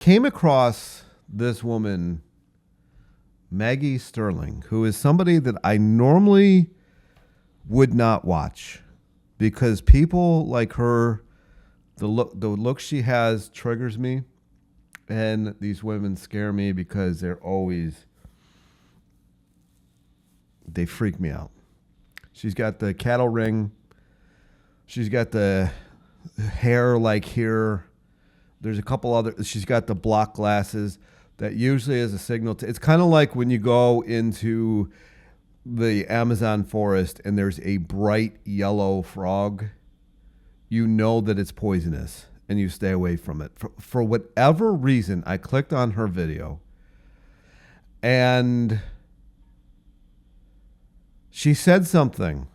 Came across this woman, Maggie Sterling, who is somebody that I normally would not watch because people like her, the look she has triggers me, and these women scare me because they freak me out. She's got the cattle ring. She's got the hair like here. There's a couple other. She's got the block glasses that usually is a signal to. It's kind of like when you go into the Amazon forest and there's a bright yellow frog. You know that it's poisonous and you stay away from it. For whatever reason, I clicked on her video and she said something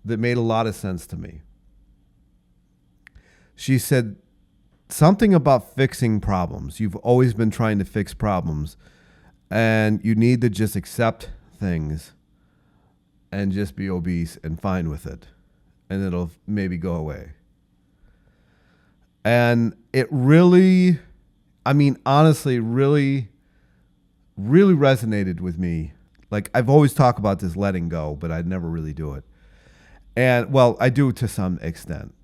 that made a lot of sense to me. She said something about fixing problems. You've always been trying to fix problems, and you need to just accept things and just be obese and fine with it, and it'll maybe go away. And it really, honestly, really, really resonated with me. Like, I've always talked about this letting go, but I'd never really do it. And, well, I do to some extent.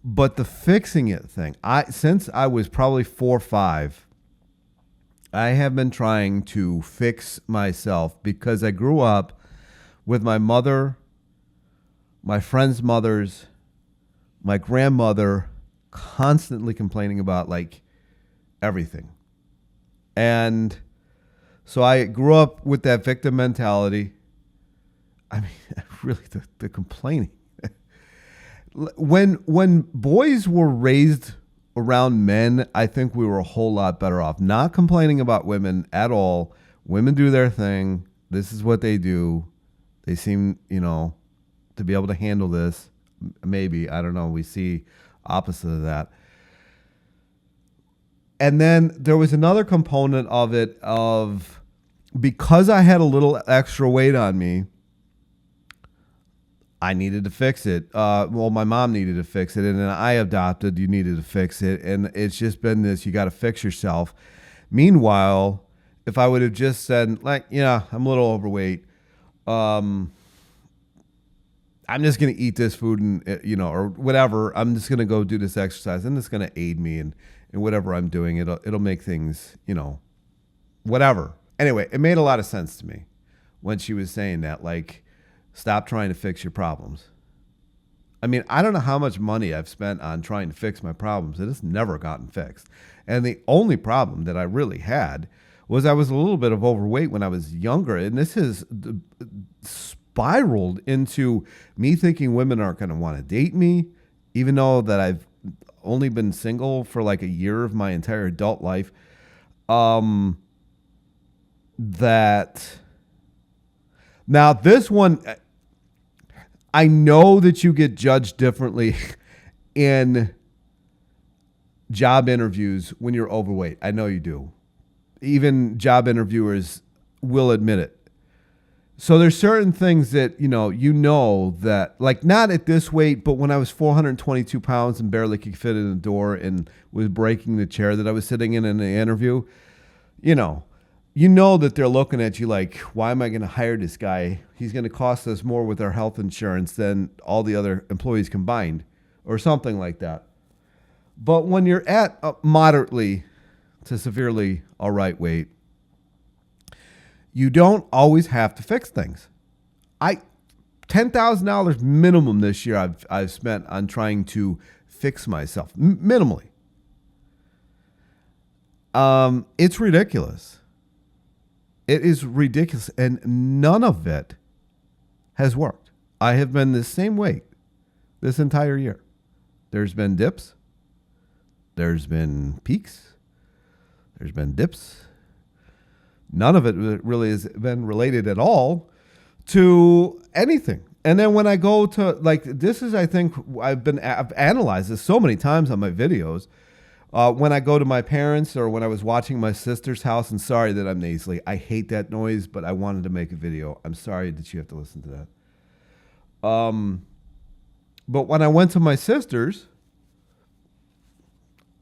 But the fixing it thing, since I was probably 4 or 5, I have been trying to fix myself because I grew up with my mother, my friends' mothers, my grandmother constantly complaining about like everything. And so I grew up with that victim mentality. Really the complaining. When boys were raised around men, I think we were a whole lot better off. Not complaining about women at all. Women do their thing. This is what they do. They seem, to be able to handle this. Maybe, I don't know. We see opposite of that. And then there was another component of it because I had a little extra weight on me, I needed to fix it. My mom needed to fix it, and then I adopted, you needed to fix it. And it's just been this, you got to fix yourself. Meanwhile, if I would have just said, I'm a little overweight, I'm just going to eat this food and, or whatever. I'm just going to go do this exercise, and it's going to aid me in whatever I'm doing. It'll make things, whatever. Anyway, it made a lot of sense to me when she was saying that, like, stop trying to fix your problems. I don't know how much money I've spent on trying to fix my problems. It has never gotten fixed. And the only problem that I really had was I was a little bit of overweight when I was younger. And this has spiraled into me thinking women aren't going to want to date me, even though that I've only been single for like a year of my entire adult life. Now this one, I know that you get judged differently in job interviews when you're overweight. I know you do. Even job interviewers will admit it. So there's certain things that, that like not at this weight, but when I was 422 pounds and barely could fit in the door and was breaking the chair that I was sitting in the interview, that they're looking at you like, why am I going to hire this guy? He's going to cost us more with our health insurance than all the other employees combined or something like that. But when you're at moderately to severely all right weight, you don't always have to fix things. $10,000 minimum this year I've spent on trying to fix myself, minimally. It's ridiculous. It is ridiculous, and none of it has worked. I have been the same weight this entire year. There's been dips. There's been peaks. There's been dips. None of it really has been related at all to anything. And then when I go to, I think I've analyzed this so many times on my videos. When I go to my parents or when I was watching my sister's house, and sorry that I'm nasally. I hate that noise, but I wanted to make a video. I'm sorry that you have to listen to that. But when I went to my sister's,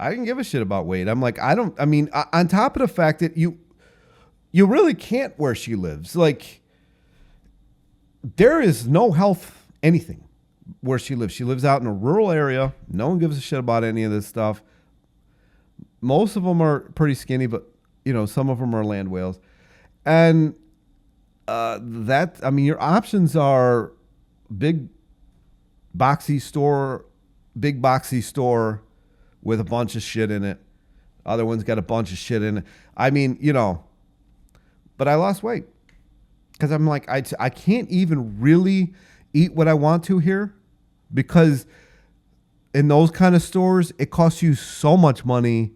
I didn't give a shit about weight. I'm like, on top of the fact that you really can't where she lives. Like, there is no health anything where she lives. She lives out in a rural area. No one gives a shit about any of this stuff. Most of them are pretty skinny, but, some of them are land whales. And your options are big boxy store with a bunch of shit in it. Other ones got a bunch of shit in it. But I lost weight because I'm like, I can't even really eat what I want to here, because in those kind of stores, it costs you so much money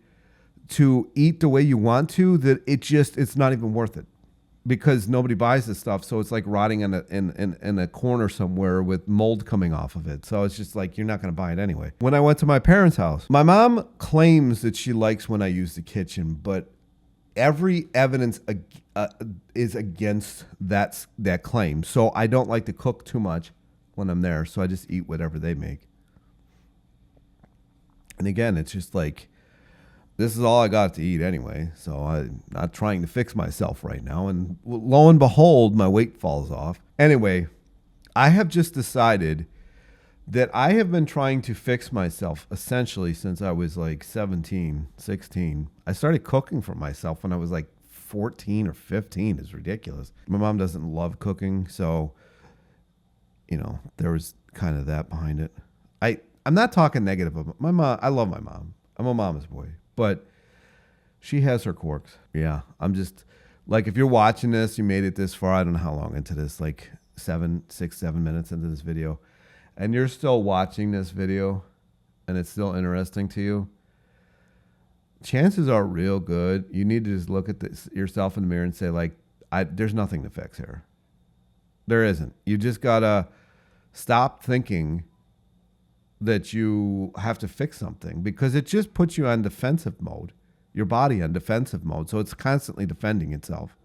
to eat the way you want to that it's not even worth it, because nobody buys this stuff. So it's like rotting in a corner somewhere with mold coming off of it. So it's just like, you're not going to buy it anyway. When I went to my parents' house, my mom claims that she likes when I use the kitchen, but every evidence is against that claim. So I don't like to cook too much when I'm there. So I just eat whatever they make. And again, it's just like, this is all I got to eat anyway. So I'm not trying to fix myself right now. And lo and behold, my weight falls off. Anyway, I have just decided that I have been trying to fix myself essentially since I was like 17, 16. I started cooking for myself when I was like 14 or 15. It's ridiculous. My mom doesn't love cooking, so, there was kind of that behind it. I'm not talking negative about my mom. I love my mom. I'm a mama's boy, but she has her quirks. Yeah, I'm just, like, if you're watching this, you made it this far, I don't know how long into this, like 7 minutes into this video, and you're still watching this video and it's still interesting to you, chances are real good you need to just look at yourself in the mirror and say, like, there's nothing to fix here. There isn't. You just got to stop thinking that you have to fix something, because it just puts you on defensive mode, your body on defensive mode. So it's constantly defending itself.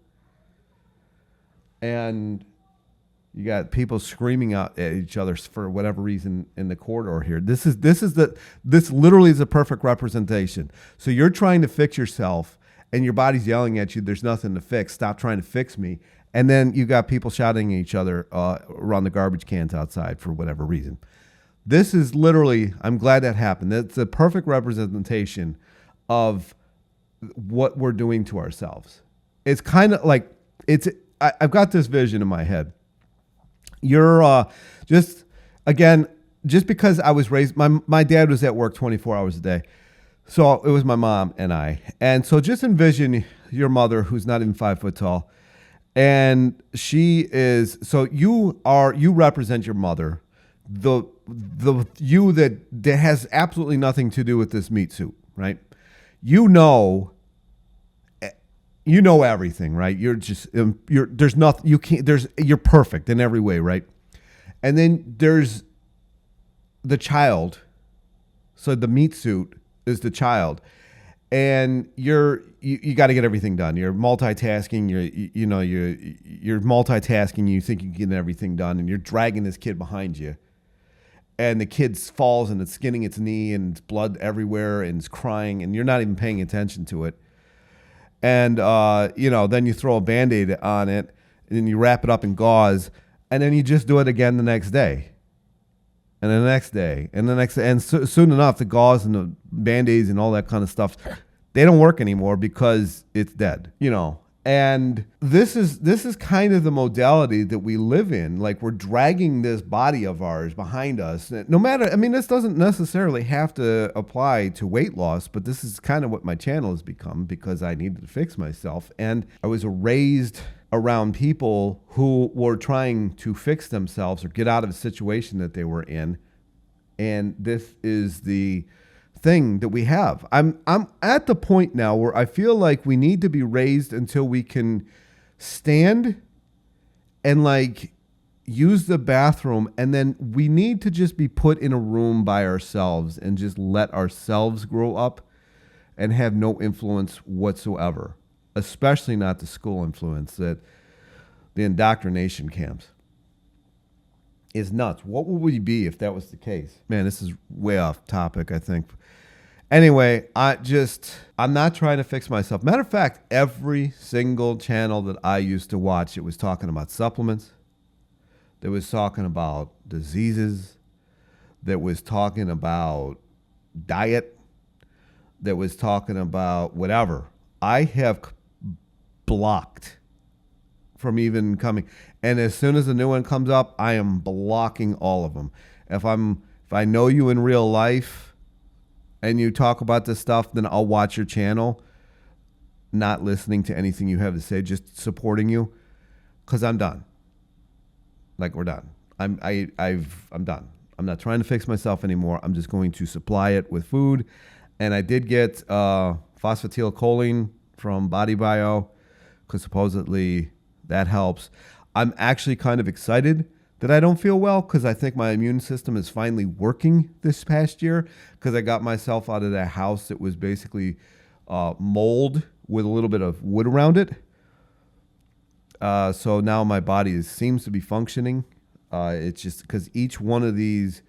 And you got people screaming out at each other for whatever reason in the corridor here. This literally is a perfect representation. So you're trying to fix yourself and your body's yelling at you, there's nothing to fix. Stop trying to fix me. And then you got people shouting at each other around the garbage cans outside for whatever reason. This is literally, I'm glad that happened. It's a perfect representation of what we're doing to ourselves. It's kind of like, I've got this vision in my head. You're just because I was raised, my dad was at work 24 hours a day. So it was my mom and I. And so just envision your mother, who's not even 5 foot tall. And she is, so you represent your mother, the you that has absolutely nothing to do with this meat suit, right? You know everything, right? You're perfect in every way, right? And then there's the child. So the meat suit is the child, and you got to get everything done. You're multitasking. You're multitasking. You think you can get everything done, and you're dragging this kid behind you. And the kid falls and it's skinning its knee and it's blood everywhere and it's crying and you're not even paying attention to it. And, then you throw a Band-Aid on it and then you wrap it up in gauze and then you just do it again the next day. And the next day and the next day. And soon enough, the gauze and the Band-Aids and all that kind of stuff, they don't work anymore because it's dead, And this is kind of the modality that we live in. Like, we're dragging this body of ours behind us. No matter, this doesn't necessarily have to apply to weight loss, but this is kind of what my channel has become because I needed to fix myself. And I was raised around people who were trying to fix themselves or get out of a situation that they were in. And this is the thing that we have. I'm at the point now where I feel like we need to be raised until we can stand and like use the bathroom, and then we need to just be put in a room by ourselves and just let ourselves grow up and have no influence whatsoever, especially not the school influence. That the indoctrination camps is nuts. What would we be if that was the case? Man, this is way off topic, I think. Anyway, I'm not trying to fix myself. Matter of fact, every single channel that I used to watch, it was talking about supplements. That was talking about diseases. That was talking about diet. That was talking about whatever. I have blocked from even coming. And as soon as a new one comes up, I am blocking all of them. If I know you in real life and you talk about this stuff, then I'll watch your channel, not listening to anything you have to say, just supporting you, because I'm done. Like, we're done. I'm done. I'm not trying to fix myself anymore. I'm just going to supply it with food. And I did get phosphatidylcholine from Body Bio, because supposedly that helps. I'm actually kind of excited that I don't feel well, because I think my immune system is finally working this past year, because I got myself out of that house that was basically mold with a little bit of wood around it. So now my body seems to be functioning. It's just because each one of these,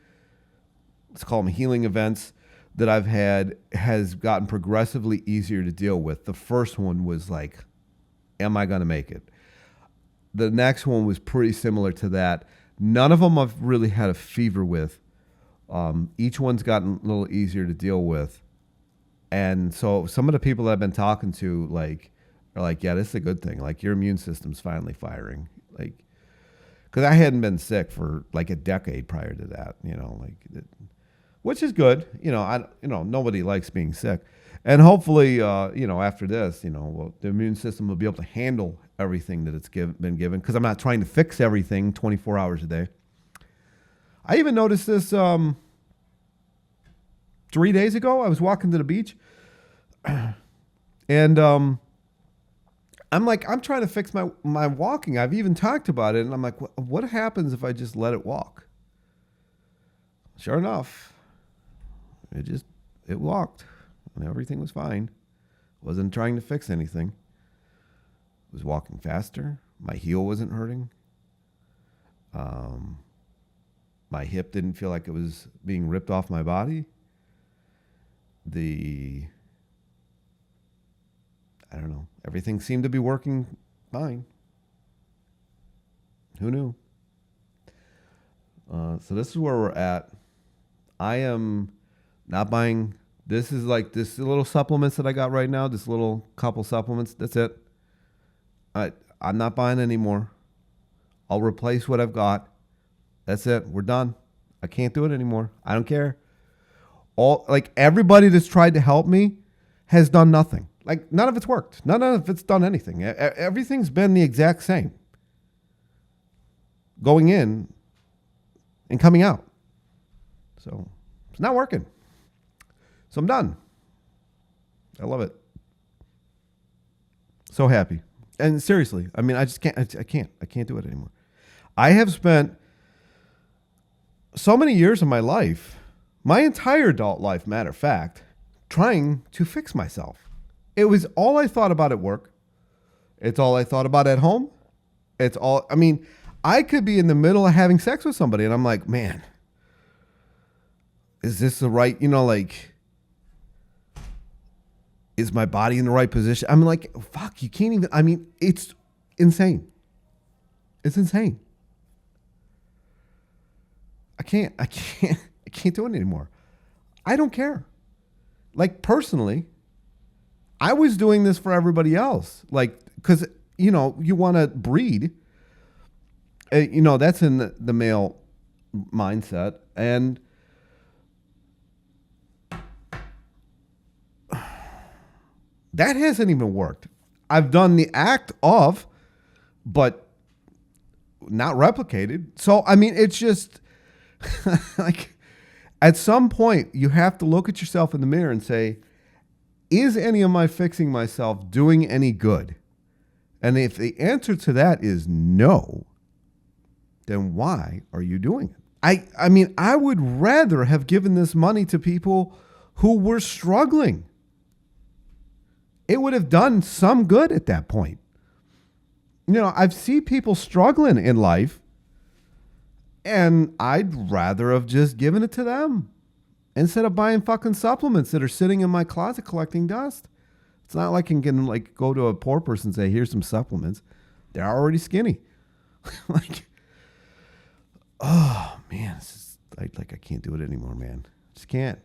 let's call them healing events that I've had, has gotten progressively easier to deal with. The first one was like, am I going to make it? The next one was pretty similar to that. None of them I've really had a fever with. Each one's gotten a little easier to deal with. And so some of the people that I've been talking to, are like, yeah, this is a good thing. Like, your immune system's finally firing. Like, because I hadn't been sick for like a decade prior to that, which is good. Nobody likes being sick. And hopefully, after this, the immune system will be able to handle everything that it's been given, because I'm not trying to fix everything 24 hours a day. I even noticed this 3 days ago. I was walking to the beach, and I'm trying to fix my walking. I've even talked about it, and I'm like, what happens if I just let it walk? Sure enough, it walked, and everything was fine. Wasn't trying to fix anything. Was walking faster. My heel wasn't hurting. My hip didn't feel like it was being ripped off my body. I don't know. Everything seemed to be working fine. Who knew? So this is where we're at. I am not buying. This is like this little supplements that I got right now. This little couple supplements. That's it. I'm not buying anymore. I'll replace what I've got. That's it. We're done. I can't do it anymore. I don't care. Everybody that's tried to help me has done nothing. Like, none of it's worked. None of it's done anything. Everything's been the exact same. Going in and coming out. So it's not working. So I'm done. I love it. So happy. And seriously, I mean, I just can't. I can't do it anymore. I have spent so many years of my life, my entire adult life, matter of fact, trying to fix myself. It was all I thought about at work. It's all I thought about at home. I could be in the middle of having sex with somebody and I'm like, man, is this the right, is my body in the right position? I'm like, fuck, you can't even, it's insane. It's insane. I can't do it anymore. I don't care. Like, personally, I was doing this for everybody else. Like, because, you want to breed. That's in the male mindset. And that hasn't even worked. I've done the act of, but not replicated. So, it's just like, at some point you have to look at yourself in the mirror and say, is any of my fixing myself doing any good? And if the answer to that is no, then why are you doing it? I would rather have given this money to people who were struggling. It would have done some good at that point. I've seen people struggling in life, and I'd rather have just given it to them instead of buying fucking supplements that are sitting in my closet collecting dust. It's not like I can like go to a poor person and say, here's some supplements. They're already skinny. Like, oh man, I can't do it anymore, man. Just can't.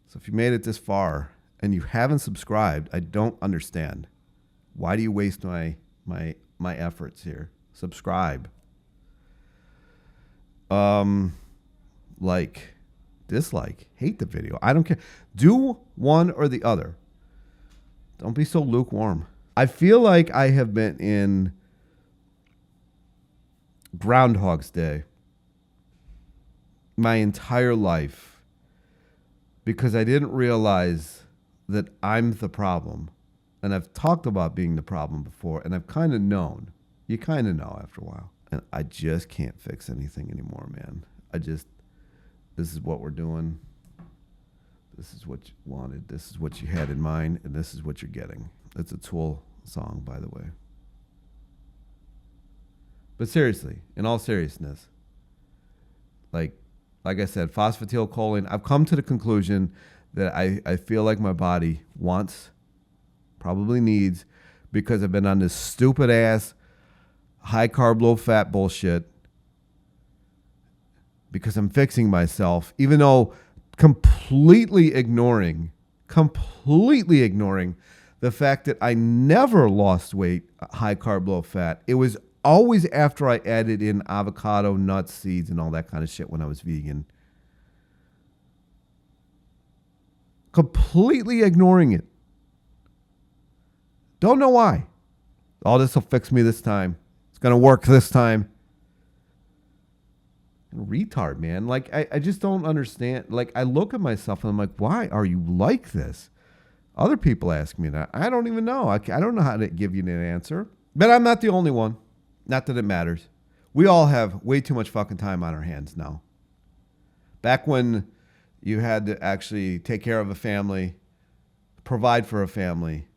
So if you made it this far and you haven't subscribed, I don't understand. Why do you waste my efforts here? Subscribe. Like, dislike, hate the video. I don't care. Do one or the other. Don't be so lukewarm. I feel like I have been in Groundhog's Day my entire life because I didn't realize that I'm the problem. And I've talked about being the problem before, and I've kind of known. You kind of know after a while. And I just can't fix anything anymore, man. This is what we're doing. This is what you wanted. This is what you had in mind, and this is what you're getting. It's a Tool song, by the way. But seriously, in all seriousness, like I said, phosphatidylcholine, I've come to the conclusion that I feel like my body wants, probably needs, because I've been on this stupid ass high carb, low fat bullshit, because I'm fixing myself, even though completely ignoring the fact that I never lost weight, high carb, low fat. It was always after I added in avocado, nuts, seeds, and all that kind of shit when I was vegan. Completely ignoring it. Don't know why. All this will fix me this time. It's going to work this time. Retard, man. Like, I just don't understand. Like, I look at myself and I'm like, why are you like this? Other people ask me that. I don't even know. I don't know how to give you an answer. But I'm not the only one. Not that it matters. We all have way too much fucking time on our hands now. Back when you had to actually take care of a family, provide for a family,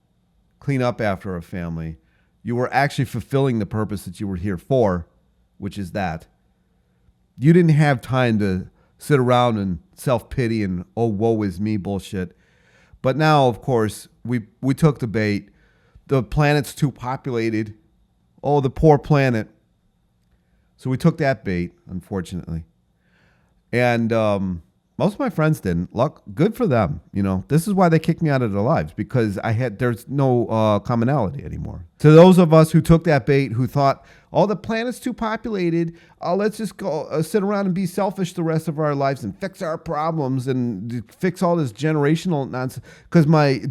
clean up after a family, you were actually fulfilling the purpose that you were here for, which is that. You didn't have time to sit around and self-pity and, oh, woe is me bullshit. But now, of course, we took the bait. The planet's too populated. Oh, the poor planet. So we took that bait, unfortunately. And most of my friends didn't. Good for them. You know, this is why they kicked me out of their lives, because there's no commonality anymore. To those of us who took that bait, who thought, oh, the planet's too populated. Let's just go sit around and be selfish the rest of our lives and fix our problems and fix all this generational nonsense because my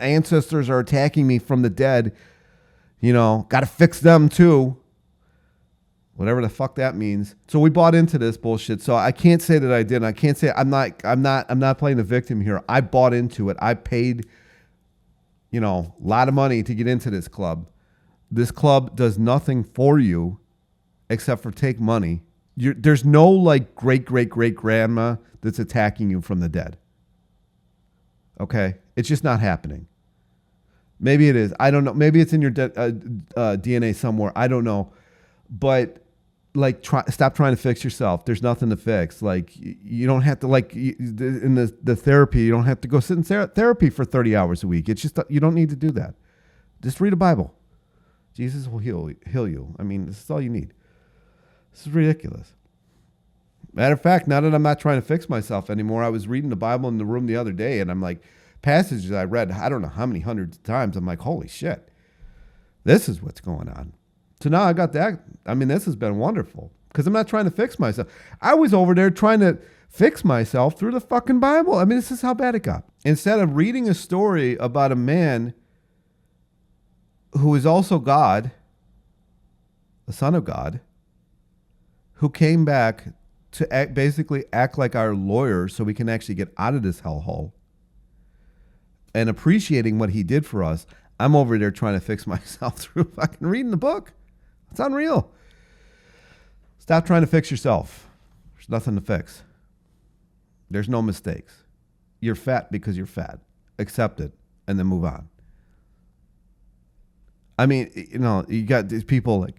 ancestors are attacking me from the dead. You know, got to fix them too. Whatever the fuck that means. So we bought into this bullshit. So I can't say that I didn't. I can't say I'm not playing the victim here. I bought into it. I paid, a lot of money to get into this club. This club does nothing for you except for take money. There's no like great grandma that's attacking you from the dead. Okay? It's just not happening. Maybe it is. I don't know. Maybe it's in your DNA somewhere. I don't know. But like, stop trying to fix yourself. There's nothing to fix. Like, you don't have to, like, in the therapy, you don't have to go sit in therapy for 30 hours a week. It's just, you don't need to do that. Just read a Bible. Jesus will heal you. I mean, this is all you need. This is ridiculous. Matter of fact, now that I'm not trying to fix myself anymore, I was reading the Bible in the room the other day, and I'm like, passages I read, I don't know how many hundreds of times, I'm like, holy shit, this is what's going on. So now I got that. I mean, this has been wonderful because I'm not trying to fix myself. I was over there trying to fix myself through the fucking Bible. I mean, this is how bad it got. Instead of reading a story about a man who is also God, the Son of God, who came back to basically act like our lawyer so we can actually get out of this hellhole, and appreciating what he did for us, I'm over there trying to fix myself through fucking reading the book. It's unreal. Stop trying to fix yourself. There's nothing to fix. There's no mistakes. You're fat because you're fat. Accept it and then move on. I mean, you got these people like,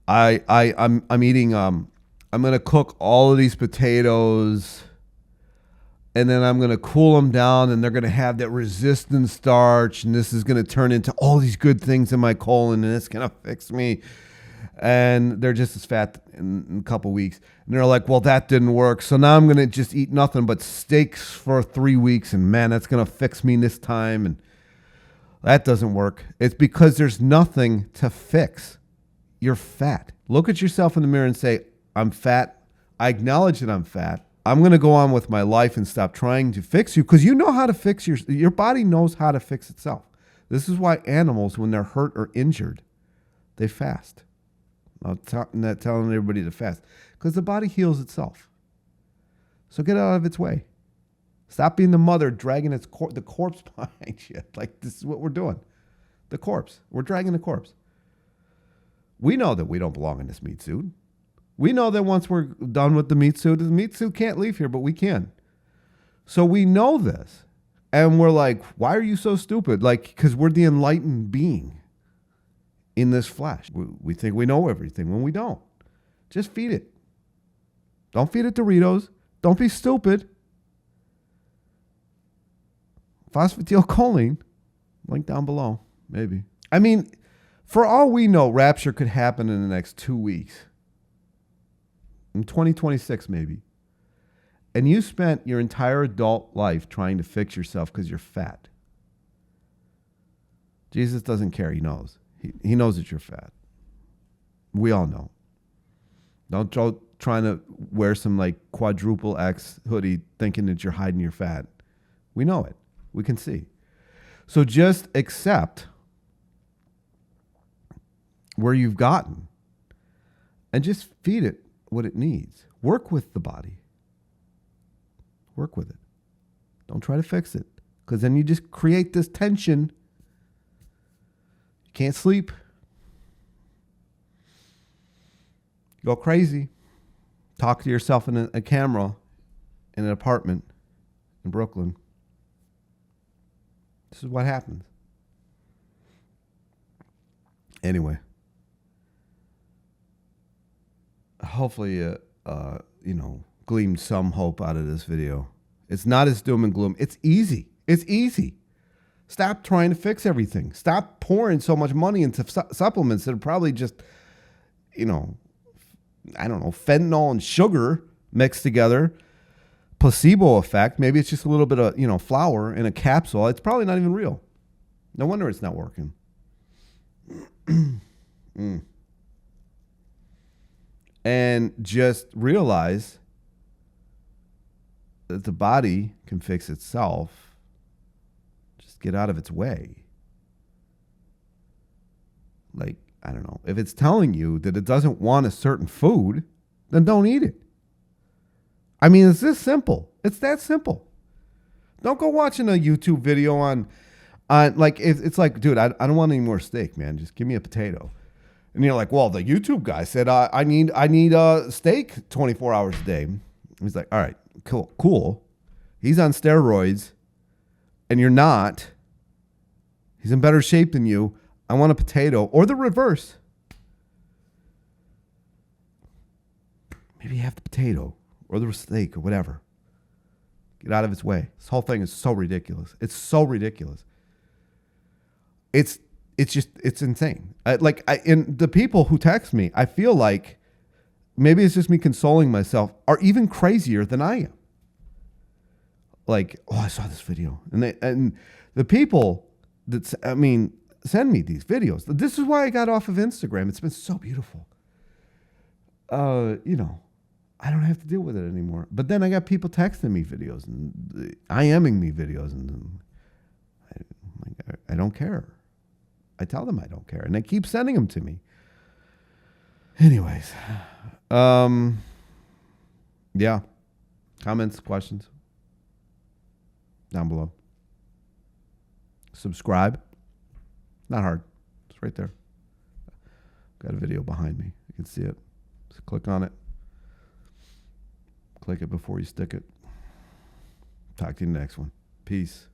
I'm eating, I'm going to cook all of these potatoes And then I'm going to cool them down, and they're going to have that resistant starch, and this is going to turn into all these good things in my colon, and it's going to fix me. And they're just as fat in a couple weeks. And they're like, well, that didn't work. So now I'm going to just eat nothing but steaks for 3 weeks, and man, that's going to fix me this time. And that doesn't work. It's because there's nothing to fix. You're fat. Look at yourself in the mirror and say, I'm fat. I acknowledge that I'm fat. I'm going to go on with my life and stop trying to fix you, because you know how to fix your body knows how to fix itself. This is why animals, when they're hurt or injured, they fast. I'm not telling everybody to fast, because the body heals itself. So get out of its way. Stop being the mother dragging the corpse behind you. Like, this is what we're doing. The corpse. We're dragging the corpse. We know that we don't belong in this meat suit. We know that once we're done with the meat suit can't leave here, but we can. So we know this. And we're like, why are you so stupid? Like, because we're the enlightened being in this flesh. We think we know everything when we don't. Just feed it. Don't feed it Doritos. Don't be stupid. Phosphatidylcholine, link down below, maybe. I mean, for all we know, rapture could happen in the next 2 weeks. In 2026, maybe. And you spent your entire adult life trying to fix yourself because you're fat. Jesus doesn't care. He knows. He knows that you're fat. We all know. Don't go trying to wear some like quadruple X hoodie thinking that you're hiding your fat. We know it. We can see. So just accept where you've gotten and just feed it what it needs. Work with the body. Work with it. Don't try to fix it, because then you just create this tension. You can't sleep. You go crazy. Talk to yourself in a camera in an apartment in Brooklyn. This is what happens. Anyway. Hopefully, gleamed some hope out of this video. It's not as doom and gloom. It's easy. It's easy. Stop trying to fix everything. Stop pouring so much money into supplements that are probably just, fentanyl and sugar mixed together. Placebo effect. Maybe it's just a little bit of, flour in a capsule. It's probably not even real. No wonder it's not working. And just realize that the body can fix itself. Just get out of its way. Like, I don't know. If it's telling you that it doesn't want a certain food, then don't eat it. I mean, it's this simple. It's that simple. Don't go watching a YouTube video on like, it's like, dude, I don't want any more steak, man. Just give me a potato. And you're like, well, the YouTube guy said I need a steak 24 hours a day. He's like, all right, cool. He's on steroids, and you're not. He's in better shape than you. I want a potato, or the reverse. Maybe you have the potato or the steak or whatever. Get out of its way. This whole thing is so ridiculous. It's so ridiculous. It's insane. And the people who text me, I feel like maybe it's just me consoling myself, are even crazier than I am. Like, oh, I saw this video. And the people that, send me these videos. This is why I got off of Instagram. It's been so beautiful. I don't have to deal with it anymore. But then I got people texting me videos and IMing me videos, and I don't care. I tell them I don't care, and they keep sending them to me. Anyways, yeah. Comments, questions down below. Subscribe. Not hard. It's right there. Got a video behind me. You can see it. Just click on it. Click it before you stick it. Talk to you in the next one. Peace.